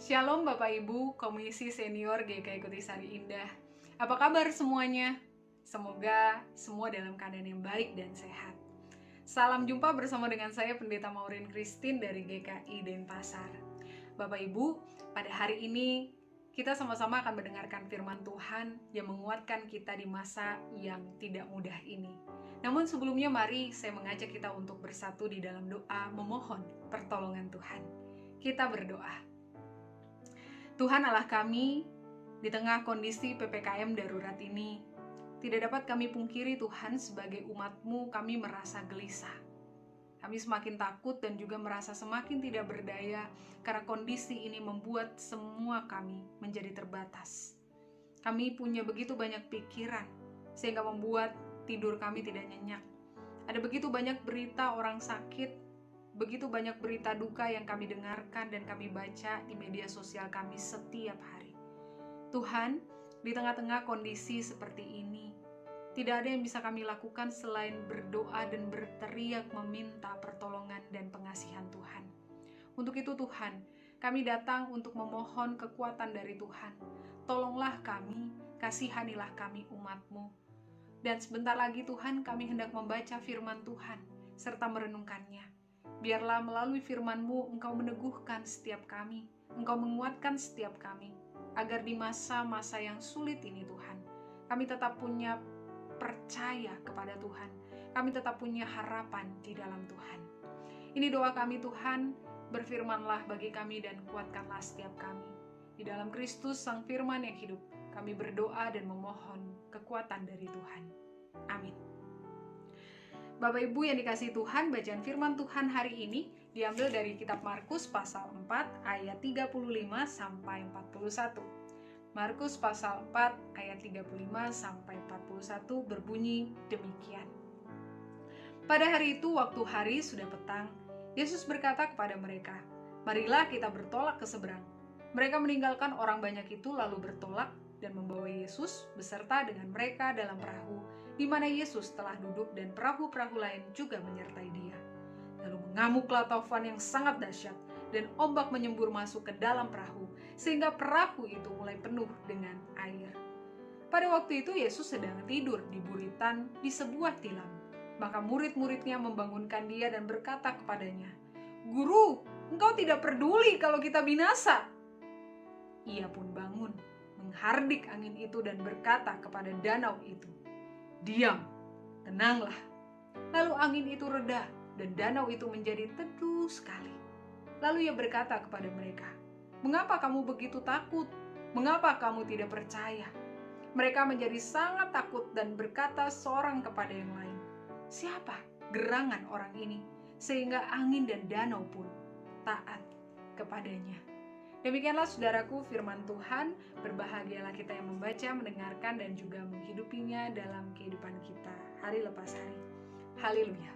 Shalom Bapak Ibu, Komisi Senior GKI Kutisari Indah. Apa kabar semuanya? Semoga semua dalam keadaan yang baik dan sehat. Salam jumpa bersama dengan saya Pendeta Maureen Christine dari GKI Denpasar. Bapak Ibu, pada hari ini kita sama-sama akan mendengarkan firman Tuhan yang menguatkan kita di masa yang tidak mudah ini. Namun sebelumnya mari saya mengajak kita untuk bersatu di dalam doa memohon pertolongan Tuhan. Kita berdoa. Tuhan Allah kami, di tengah kondisi PPKM darurat ini, tidak dapat kami pungkiri Tuhan sebagai umat-Mu kami merasa gelisah. Kami semakin takut dan juga merasa semakin tidak berdaya karena kondisi ini membuat semua kami menjadi terbatas. Kami punya begitu banyak pikiran sehingga membuat tidur kami tidak nyenyak. Ada begitu banyak berita orang sakit, begitu banyak berita duka yang kami dengarkan dan kami baca di media sosial kami setiap hari. Tuhan, di tengah-tengah kondisi seperti ini, tidak ada yang bisa kami lakukan selain berdoa dan berteriak meminta pertolongan dan pengasihan Tuhan. Untuk itu Tuhan, kami datang untuk memohon kekuatan dari Tuhan. Tolonglah kami, kasihanilah kami umat-Mu. Dan sebentar lagi Tuhan, kami hendak membaca firman Tuhan serta merenungkannya. Biarlah melalui firman-Mu Engkau meneguhkan setiap kami, Engkau menguatkan setiap kami, agar di masa-masa yang sulit ini Tuhan, kami tetap punya percaya kepada Tuhan, kami tetap punya harapan di dalam Tuhan. Ini doa kami Tuhan, berfirmanlah bagi kami dan kuatkanlah setiap kami. Di dalam Kristus Sang Firman yang hidup, kami berdoa dan memohon kekuatan dari Tuhan. Amin. Bapak Ibu yang dikasihi Tuhan, bacaan firman Tuhan hari ini diambil dari kitab Markus pasal 4 ayat 35 sampai 41. Markus pasal 4 ayat 35 sampai 41 berbunyi demikian. Pada hari itu waktu hari sudah petang, Yesus berkata kepada mereka, "Marilah kita bertolak ke seberang." Mereka meninggalkan orang banyak itu lalu bertolak dan membawa Yesus beserta dengan mereka dalam perahu, di mana Yesus telah duduk dan perahu-perahu lain juga menyertai dia. Lalu mengamuklah taufan yang sangat dahsyat dan ombak menyembur masuk ke dalam perahu, sehingga perahu itu mulai penuh dengan air. Pada waktu itu Yesus sedang tidur di buritan di sebuah tilam. Maka murid-muridnya membangunkan dia dan berkata kepadanya, "Guru, engkau tidak peduli kalau kita binasa." Ia pun bangun, menghardik angin itu dan berkata kepada danau itu, "Diam, tenanglah." Lalu angin itu reda dan danau itu menjadi teduh sekali. Lalu ia berkata kepada mereka, "Mengapa kamu begitu takut? Mengapa kamu tidak percaya?" Mereka menjadi sangat takut dan berkata seorang kepada yang lain, "Siapa gerangan orang ini sehingga angin dan danau pun taat kepadanya?" Demikianlah saudaraku firman Tuhan. Berbahagialah kita yang membaca, mendengarkan, dan juga menghidupinya dalam kehidupan kita hari lepas hari. Haleluya.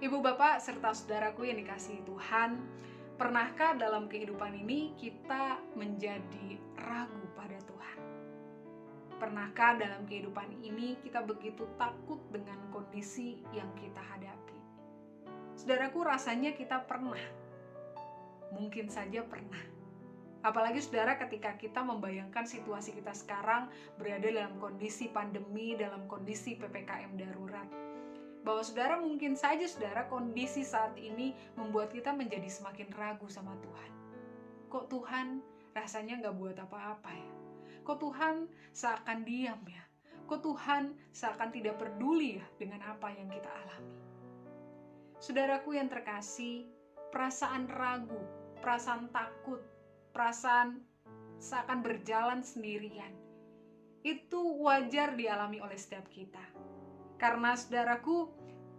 Ibu bapak serta saudaraku yang dikasihi Tuhan, pernahkah dalam kehidupan ini kita menjadi ragu pada Tuhan? Pernahkah dalam kehidupan ini kita begitu takut dengan kondisi yang kita hadapi? Saudaraku, rasanya kita pernah. Mungkin saja pernah. Apalagi saudara ketika kita membayangkan situasi kita sekarang berada dalam kondisi pandemi, dalam kondisi PPKM darurat. Bahwa saudara mungkin saja saudara kondisi saat ini membuat kita menjadi semakin ragu sama Tuhan. Kok Tuhan rasanya gak buat apa-apa ya? Kok Tuhan seakan diam ya? Kok Tuhan seakan tidak peduli ya dengan apa yang kita alami? Saudaraku yang terkasih, perasaan ragu, perasaan takut, perasaan seakan berjalan sendirian, itu wajar dialami oleh setiap kita. Karena saudaraku,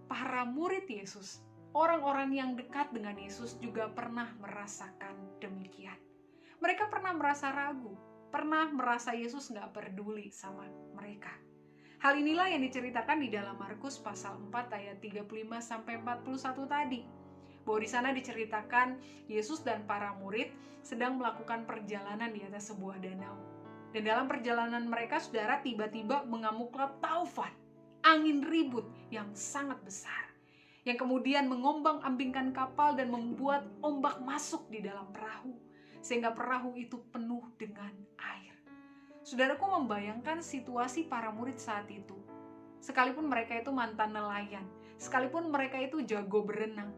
para murid Yesus, orang-orang yang dekat dengan Yesus juga pernah merasakan demikian. Mereka pernah merasa ragu, pernah merasa Yesus gak peduli sama mereka. Hal inilah yang diceritakan di dalam Markus pasal 4 ayat 35 sampai 41 tadi. Bahwa di sana diceritakan Yesus dan para murid sedang melakukan perjalanan di atas sebuah danau. Dan dalam perjalanan mereka, saudara, tiba-tiba mengamuklah taufan, angin ribut yang sangat besar, yang kemudian mengombang-ambingkan kapal dan membuat ombak masuk di dalam perahu. sehingga perahu itu penuh dengan air. Saudaraku, membayangkan situasi para murid saat itu. Sekalipun mereka itu mantan nelayan, sekalipun mereka itu jago berenang,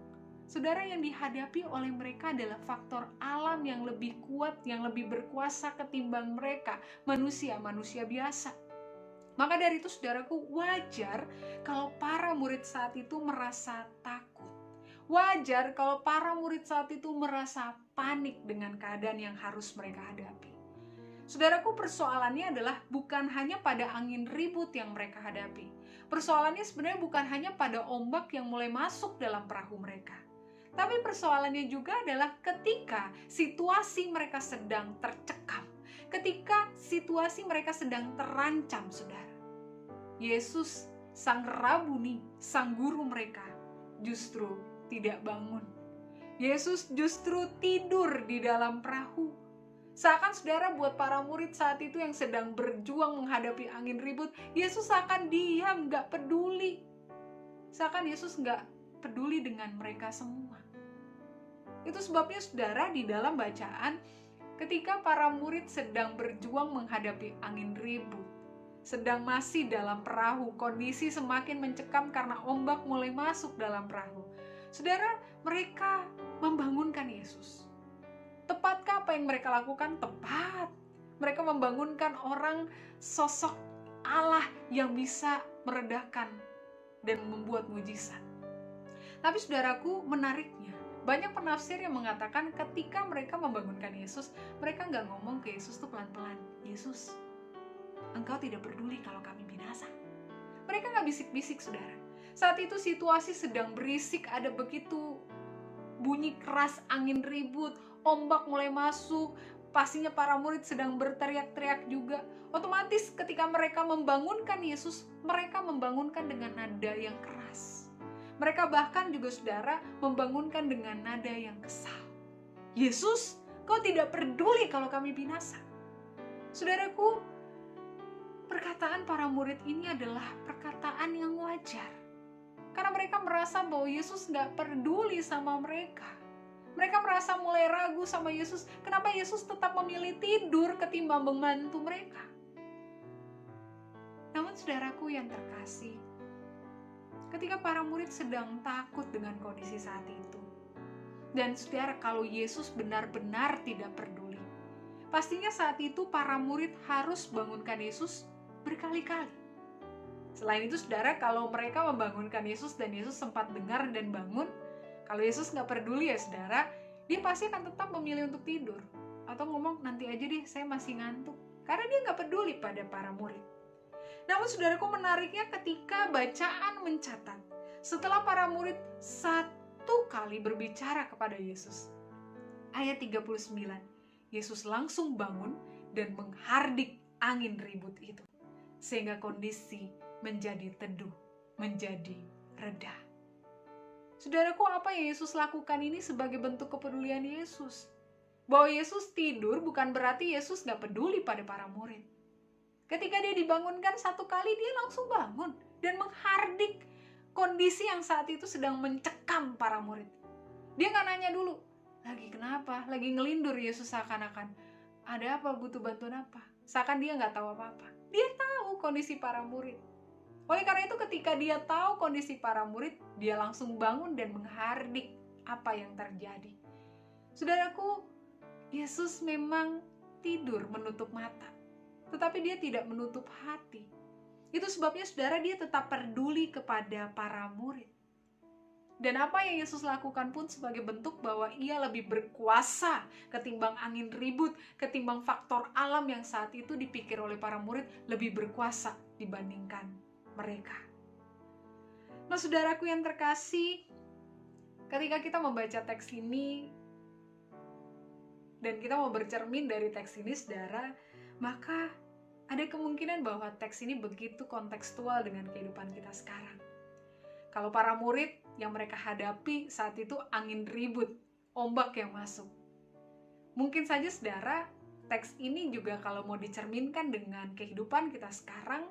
saudara, yang dihadapi oleh mereka adalah faktor alam yang lebih kuat, yang lebih berkuasa ketimbang mereka, manusia-manusia biasa. Maka dari itu, saudaraku, wajar kalau para murid saat itu merasa takut. Wajar kalau para murid saat itu merasa panik dengan keadaan yang harus mereka hadapi. Saudaraku, persoalannya adalah bukan hanya pada angin ribut yang mereka hadapi. Persoalannya sebenarnya bukan hanya pada ombak yang mulai masuk dalam perahu mereka. Tapi persoalannya juga adalah ketika situasi mereka sedang tercekam. Ketika situasi mereka sedang terancam, saudara. Yesus, sang Rabuni, sang guru mereka, justru tidak bangun. Yesus justru tidur di dalam perahu. Seakan, saudara, buat para murid saat itu yang sedang berjuang menghadapi angin ribut, Yesus akan diam, gak peduli. Seakan Yesus gak peduli dengan mereka semua. Itu sebabnya, saudara, di dalam bacaan, ketika para murid sedang berjuang menghadapi angin ribut, sedang masih dalam perahu, kondisi semakin mencekam karena ombak mulai masuk dalam perahu, saudara, mereka membangunkan Yesus. Tepatkah apa yang mereka lakukan? Tepat. Mereka membangunkan orang, sosok Allah yang bisa meredakan dan membuat mujizat. Tapi saudaraku, menariknya, banyak penafsir yang mengatakan ketika mereka membangunkan Yesus, mereka nggak ngomong ke Yesus tuh pelan-pelan, Yesus, Engkau tidak peduli kalau kami binasa. Mereka nggak bisik-bisik, saudara. Saat itu situasi sedang berisik, ada begitu bunyi keras angin ribut, ombak mulai masuk, pastinya para murid sedang berteriak-teriak juga. Otomatis ketika mereka membangunkan Yesus, mereka membangunkan dengan nada yang keras. Mereka bahkan juga, saudara, membangunkan dengan nada yang kesal. Yesus, Kau tidak peduli kalau kami binasa. Saudaraku, perkataan para murid ini adalah perkataan yang wajar. Karena mereka merasa bahwa Yesus gak peduli sama mereka. Mereka merasa mulai ragu sama Yesus. Kenapa Yesus tetap memilih tidur ketimbang membantu mereka? Namun saudaraku yang terkasih, ketika para murid sedang takut dengan kondisi saat itu, dan saudara, kalau Yesus benar-benar tidak peduli, pastinya saat itu para murid harus bangunkan Yesus berkali-kali. Selain itu, saudara, kalau mereka membangunkan Yesus dan Yesus sempat dengar dan bangun, kalau Yesus nggak peduli ya, saudara, dia pasti akan tetap memilih untuk tidur. Atau ngomong, nanti aja deh, saya masih ngantuk. Karena dia nggak peduli pada para murid. Namun, saudaraku, menariknya ketika bacaan mencatat, setelah para murid satu kali berbicara kepada Yesus. Ayat 39, Yesus langsung bangun dan menghardik angin ribut itu. Sehingga kondisi menjadi teduh, menjadi reda. Saudaraku, apa yang Yesus lakukan ini sebagai bentuk kepedulian Yesus. Bahwa Yesus tidur bukan berarti Yesus gak peduli pada para murid. Ketika dia dibangunkan satu kali, dia langsung bangun dan menghardik kondisi yang saat itu sedang mencekam para murid. Dia gak nanya dulu, lagi kenapa? Lagi ngelindur Yesus seakan-akan. Ada apa, butuh bantuan apa? Seakan dia gak tahu apa-apa. Dia tahu kondisi para murid. Oleh karena itu, ketika dia tahu kondisi para murid, dia langsung bangun dan menghardik apa yang terjadi. Saudaraku, Yesus memang tidur menutup mata, tetapi dia tidak menutup hati. Itu sebabnya, saudara, dia tetap peduli kepada para murid. Dan apa yang Yesus lakukan pun sebagai bentuk bahwa ia lebih berkuasa ketimbang angin ribut, ketimbang faktor alam yang saat itu dipikir oleh para murid lebih berkuasa dibandingkan mereka. Nah, saudaraku yang terkasih, ketika kita membaca teks ini dan kita mau bercermin dari teks ini, saudara, maka ada kemungkinan bahwa teks ini begitu kontekstual dengan kehidupan kita sekarang. Kalau para murid yang mereka hadapi saat itu angin ribut, ombak yang masuk. Mungkin saja, saudara, teks ini juga kalau mau dicerminkan dengan kehidupan kita sekarang,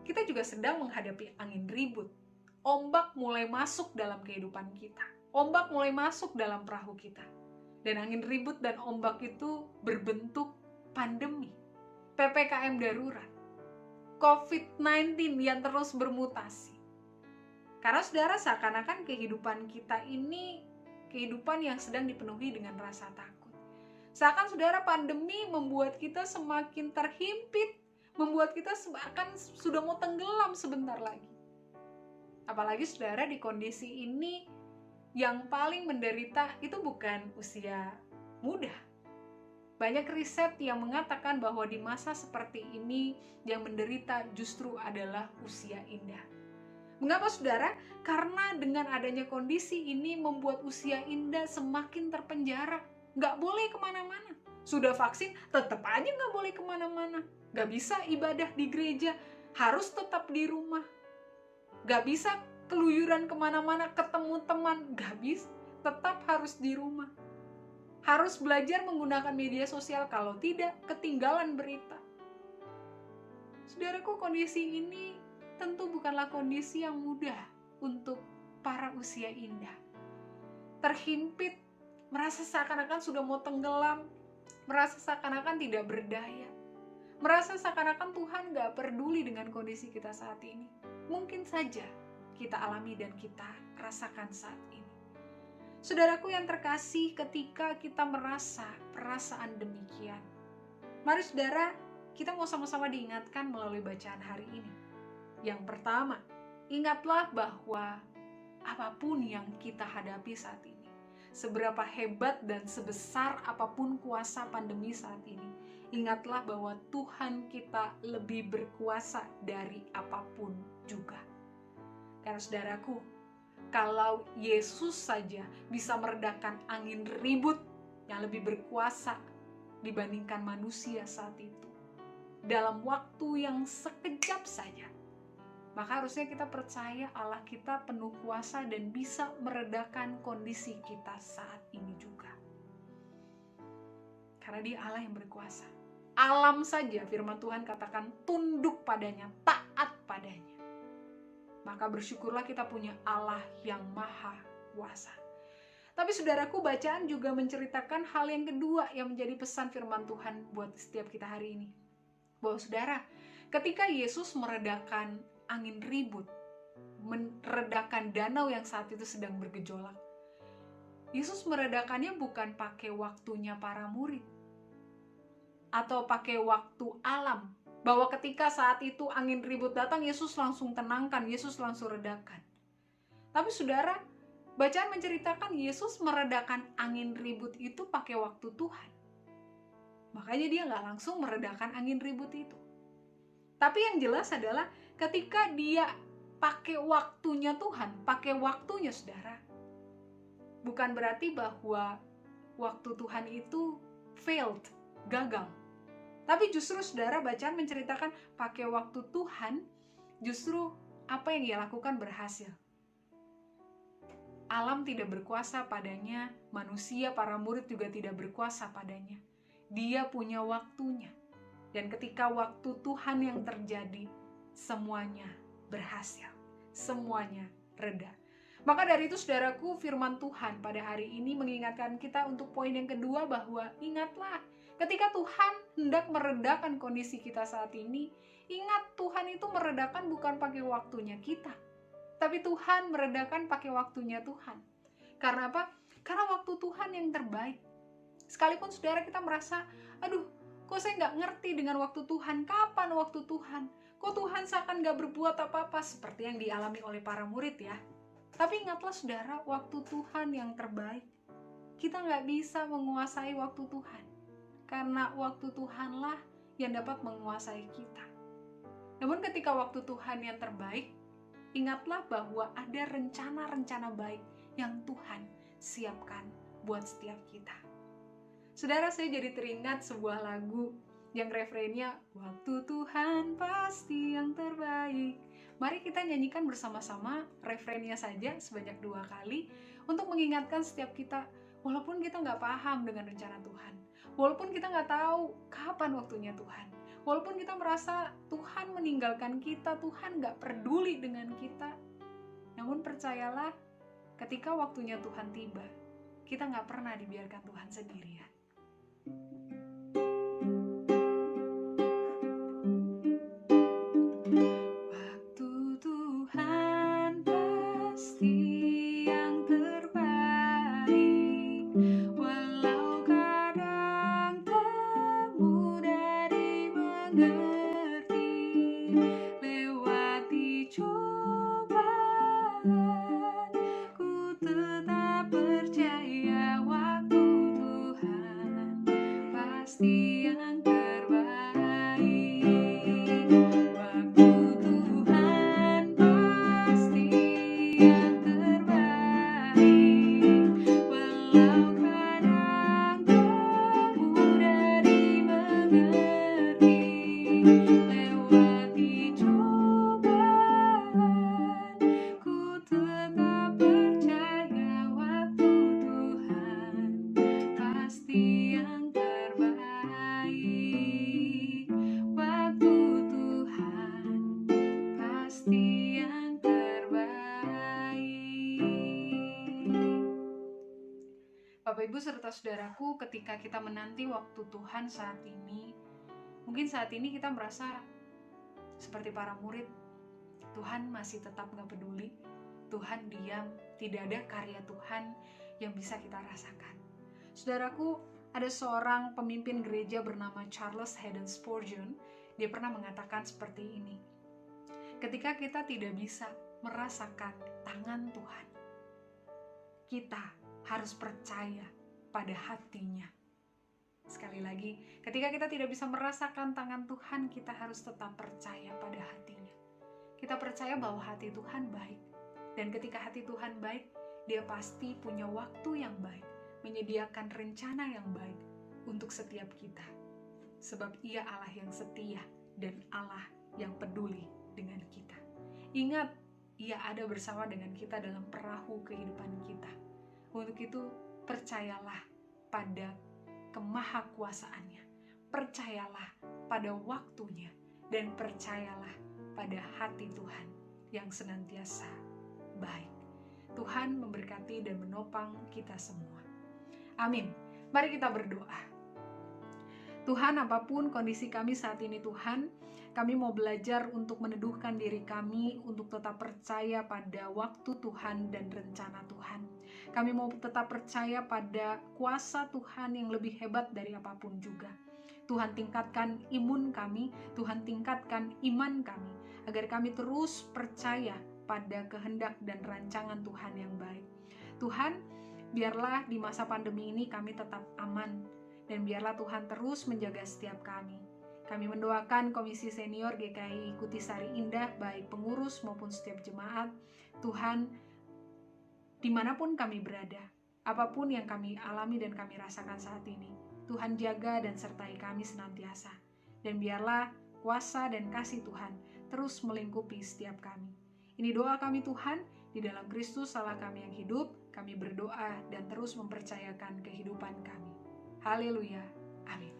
kita juga sedang menghadapi angin ribut. Ombak mulai masuk dalam kehidupan kita. Ombak mulai masuk dalam perahu kita. Dan angin ribut dan ombak itu berbentuk pandemi, PPKM darurat, COVID-19 yang terus bermutasi. Karena saudara, seakan-akan kehidupan kita ini kehidupan yang sedang dipenuhi dengan rasa takut. Seakan saudara, pandemi membuat kita semakin terhimpit, membuat kita seakan sudah mau tenggelam sebentar lagi. Apalagi saudara, di kondisi ini yang paling menderita itu bukan usia muda. Banyak riset yang mengatakan bahwa di masa seperti ini yang menderita justru adalah usia indah. Mengapa saudara? Karena dengan adanya kondisi ini membuat usia indah semakin terpenjara. Nggak boleh kemana-mana. Sudah vaksin, tetap aja nggak boleh kemana-mana. Nggak bisa ibadah di gereja, harus tetap di rumah. Nggak bisa keluyuran kemana-mana, ketemu teman, nggak bisa. Tetap harus di rumah. Harus belajar menggunakan media sosial, kalau tidak ketinggalan berita. Saudaraku, kondisi ini tentu bukanlah kondisi yang mudah untuk para usia indah. Terhimpit, merasa seakan-akan sudah mau tenggelam, merasa seakan-akan tidak berdaya, merasa seakan-akan Tuhan gak peduli dengan kondisi kita saat ini. Mungkin saja kita alami dan kita rasakan saat ini. Saudaraku yang terkasih, ketika kita merasa perasaan demikian, mari saudara, kita mau sama-sama diingatkan melalui bacaan hari ini. Yang pertama, ingatlah bahwa apapun yang kita hadapi saat ini, seberapa hebat dan sebesar apapun kuasa pandemi saat ini, ingatlah bahwa Tuhan kita lebih berkuasa dari apapun juga. Karena saudaraku, kalau Yesus saja bisa meredakan angin ribut yang lebih berkuasa dibandingkan manusia saat itu, dalam waktu yang sekejap saja, maka harusnya kita percaya Allah kita penuh kuasa dan bisa meredakan kondisi kita saat ini juga. Karena Dia Allah yang berkuasa. Alam saja firman Tuhan katakan tunduk padanya, taat padanya. Maka bersyukurlah kita punya Allah yang maha kuasa. Tapi saudaraku, bacaan juga menceritakan hal yang kedua yang menjadi pesan firman Tuhan buat setiap kita hari ini. Bahwa saudara, ketika Yesus meredakan angin ribut, meredakan danau yang saat itu sedang bergejolak, Yesus meredakannya bukan pakai waktunya para murid atau pakai waktu alam, bahwa ketika saat itu angin ribut datang, Yesus langsung tenangkan, Yesus langsung redakan. Tapi saudara, bacaan menceritakan Yesus meredakan angin ribut itu pakai waktu Tuhan. Makanya Dia nggak langsung meredakan angin ribut itu. Tapi yang jelas adalah ketika Dia pakai waktunya Tuhan, pakai waktunya saudara, bukan berarti bahwa waktu Tuhan itu failed, gagal. Tapi justru saudara, bacaan menceritakan pakai waktu Tuhan, justru apa yang Dia lakukan berhasil. Alam tidak berkuasa padanya, manusia, para murid juga tidak berkuasa padanya. Dia punya waktunya. Dan ketika waktu Tuhan yang terjadi, semuanya berhasil. Semuanya reda. Maka dari itu saudaraku, firman Tuhan pada hari ini mengingatkan kita untuk poin yang kedua, bahwa ingatlah, ketika Tuhan hendak meredakan kondisi kita saat ini, ingat Tuhan itu meredakan bukan pakai waktunya kita, tapi Tuhan meredakan pakai waktunya Tuhan. Karena apa? Karena waktu Tuhan yang terbaik. Sekalipun saudara kita merasa, aduh, kok saya nggak ngerti dengan waktu Tuhan, kapan waktu Tuhan? Kok Tuhan seakan nggak berbuat apa-apa, seperti yang dialami oleh para murid ya. Tapi ingatlah saudara, waktu Tuhan yang terbaik. Kita nggak bisa menguasai waktu Tuhan, karena waktu Tuhanlah yang dapat menguasai kita. Namun ketika waktu Tuhan yang terbaik, ingatlah bahwa ada rencana-rencana baik yang Tuhan siapkan buat setiap kita. Saudara, saya jadi teringat sebuah lagu yang refrennya, waktu Tuhan pasti yang terbaik. Mari kita nyanyikan bersama-sama refrennya saja sebanyak 2 kali untuk mengingatkan setiap kita, walaupun kita nggak paham dengan rencana Tuhan, walaupun kita nggak tahu kapan waktunya Tuhan, walaupun kita merasa Tuhan meninggalkan kita, Tuhan nggak peduli dengan kita, namun percayalah, ketika waktunya Tuhan tiba, kita nggak pernah dibiarkan Tuhan sendirian. Waktu Tuhan pasti yang terbaik, walau kadang tak mudah dimengerti. Lewati cobaan, ku tetap percaya waktu Tuhan pasti yang terbaik. Waktu Tuhan pasti yang terbaik, walau kadang tak mudah dimengerti. Lewati cobaan, ku tetap percaya waktu Tuhan pasti yang terbaik. Waktu Tuhan pasti yang terbaik. Bapak Ibu serta saudaraku, ketika kita menanti waktu Tuhan saat ini, mungkin saat ini kita merasa seperti para murid, Tuhan masih tetap gak peduli, Tuhan diam, tidak ada karya Tuhan yang bisa kita rasakan. Saudaraku, ada seorang pemimpin gereja bernama Charles Haddon Spurgeon. Dia pernah mengatakan seperti ini, ketika kita tidak bisa merasakan tangan Tuhan, kita harus percaya pada hatinya. Sekali lagi, ketika kita tidak bisa merasakan tangan Tuhan, kita harus tetap percaya pada hatinya. Kita percaya bahwa hati Tuhan baik. Dan ketika hati Tuhan baik, Dia pasti punya waktu yang baik, menyediakan rencana yang baik untuk setiap kita. Sebab Ia Allah yang setia dan Allah yang peduli dengan kita. Ingat, Ia ada bersama dengan kita dalam perahu kehidupan kita. Untuk itu, percayalah pada kemahakuasaannya, percayalah pada waktunya, dan percayalah pada hati Tuhan yang senantiasa baik. Tuhan memberkati dan menopang kita semua. Amin. Mari kita berdoa. Tuhan, apapun kondisi kami saat ini Tuhan, kami mau belajar untuk meneduhkan diri kami untuk tetap percaya pada waktu Tuhan dan rencana Tuhan. Kami mau tetap percaya pada kuasa Tuhan yang lebih hebat dari apapun juga. Tuhan tingkatkan imun kami, Tuhan tingkatkan iman kami, agar kami terus percaya pada kehendak dan rancangan Tuhan yang baik. Tuhan, biarlah di masa pandemi ini kami tetap aman, dan biarlah Tuhan terus menjaga setiap kami. Kami mendoakan Komisi Senior GKI Kutisari Indah, baik pengurus maupun setiap jemaat. Tuhan, dimanapun kami berada, apapun yang kami alami dan kami rasakan saat ini, Tuhan jaga dan sertai kami senantiasa. Dan biarlah kuasa dan kasih Tuhan terus melingkupi setiap kami. Ini doa kami Tuhan, di dalam Kristus Allah kami yang hidup, kami berdoa dan terus mempercayakan kehidupan kami. Haleluya. Amin.